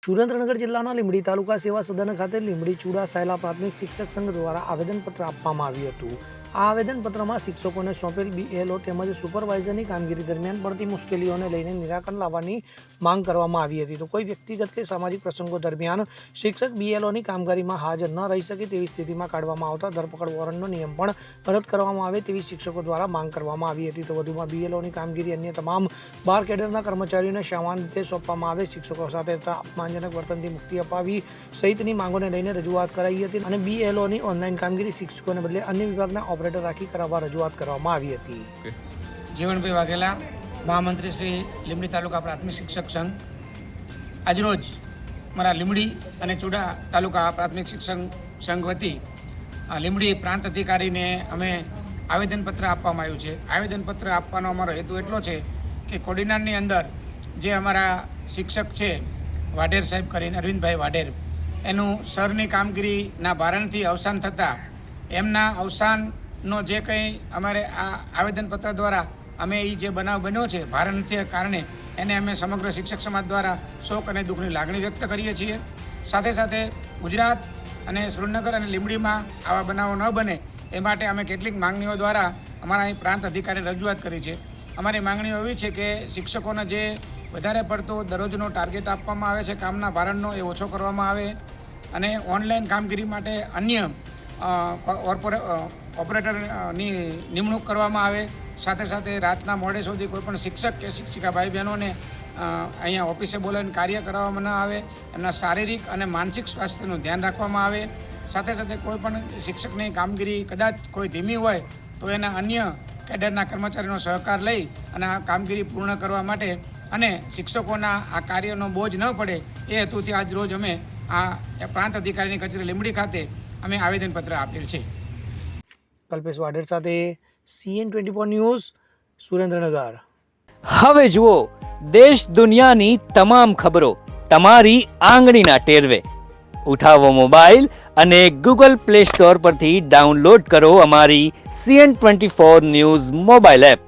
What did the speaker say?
સુરેન્દ્રનગર જિલ્લાના લીંબડી તાલુકા સેવા સદન ખાતે લીંબડી ચુડા સાયલા પ્રાથમિક શિક્ષક સંઘ દ્વારા આવેદનપત્ર આપવામાં આવ્યું હતું. આ આવેદનપત્રમાં શિક્ષકોને સોંપેલ BLO તેમજ સુપરવાઇઝરની કામગીરી દરમિયાન પડતી મુશ્કેલીઓને લઈને નિરાકરણ લાવવાની માંગ કરવામાં આવી હતી. તો કોઈ વ્યક્તિગત કે સામાજિક પ્રસંગો દરમિયાન શિક્ષક BLOની કામગીરીમાં હાજર ન રહી શકે તેવી સ્થિતિમાં કાઢવામાં આવતા ધરપકડ વોરંટનો નિયમ પણ રદ કરવામાં આવે તેવી શિક્ષકો દ્વારા માંગ કરવામાં આવી હતી. તો વધુમાં BLOની કામગીરી અન્ય તમામ બાર કેડરના કર્મચારીઓને સમાન રીતે સોંપવામાં આવે, શિક્ષકો સાથે અપમાનજનક વર્તનથી મુક્તિ અપાવી સહિતની માંગોને લઈને રજૂઆત કરાઈ હતી અને BLOની ઓનલાઈન કામગીરી શિક્ષકોને બદલે અન્ય વિભાગના ઓપરેટર રાખી કરાવવા રજૂઆત કરવામાં આવી હતી. જીવનભાઈ વાઘેલા, મહામંત્રી શ્રી લીંબડી તાલુકા પ્રાથમિક શિક્ષક સંઘ. આજરોજ મારા લીંબડી અને ચુડા તાલુકા પ્રાથમિક શિક્ષક સંઘ વતી લીંબડી પ્રાંત અધિકારીને અમે આવેદનપત્ર આપવામાં આવ્યું છે. આવેદનપત્ર આપવાનો અમારો હેતુ એટલો છે કે કોડીનારની અંદર જે અમારા શિક્ષક છે વાઢેર સાહેબ કરીને અરવિંદભાઈ વાઢેર, એનું સરની કામગીરીના ભારણથી અવસાન થતાં એમના અવસાનનો જે કંઈ અમારે આ આવેદનપત્ર દ્વારા અમે એ જે બનાવ બન્યો છે ભારણથી કારણે એને અમે સમગ્ર શિક્ષક સમાજ દ્વારા શોક અને દુઃખની લાગણી વ્યક્ત કરીએ છીએ. સાથે સાથે ગુજરાત અને સુરેન્દ્રનગર અને લીંબડીમાં આવા બનાવો ન બને એ માટે અમે કેટલીક માંગણીઓ દ્વારા અમારા અહીં પ્રાંત અધિકારીને રજૂઆત કરી છે. અમારી માંગણીઓ એવી છે કે શિક્ષકોને જે વધારે પડતો દરરોજનો ટાર્ગેટ આપવામાં આવે છે કામના ભારણનો એ ઓછો કરવામાં આવે અને ઓનલાઈન કામગીરી માટે અન્ય ઓપરેટરની નિમણૂક કરવામાં આવે. સાથે સાથે રાતના મોડે સુધી કોઈપણ શિક્ષક કે શિક્ષિકા ભાઈ બહેનોને અહીંયા ઓફિસે બોલાવીને કાર્ય કરવામાં ન આવે. એમના શારીરિક અને માનસિક સ્વાસ્થ્યનું ધ્યાન રાખવામાં આવે. સાથે સાથે કોઈપણ શિક્ષકની કામગીરી કદાચ કોઈ ધીમી હોય તો એના અન્ય કેડરના કર્મચારીનો સહકાર લઈ અને આ કામગીરી પૂર્ણ કરવા માટે અને શિક્ષકોના આ કાર્યનો બોજ ન પડે એ હેતુથી આજ રોજ અમે આ પ્રાંત અધિકારીની કચેરી લીંબડી ખાતે અમે આવેદનપત્ર આપેલ છે. કલ્પેશ વાઢેર સાથે CN24 ન્યૂઝ, સુરેન્દ્રનગર. હવે જુઓ દેશ દુનિયાની તમામ ખબરો તમારી આંગળીના ટેરવે. ઉઠાવો મોબાઈલ અને Google Play Store પરથી ડાઉનલોડ કરો અમારી CN24 ન્યૂઝ મોબાઈલ એપ.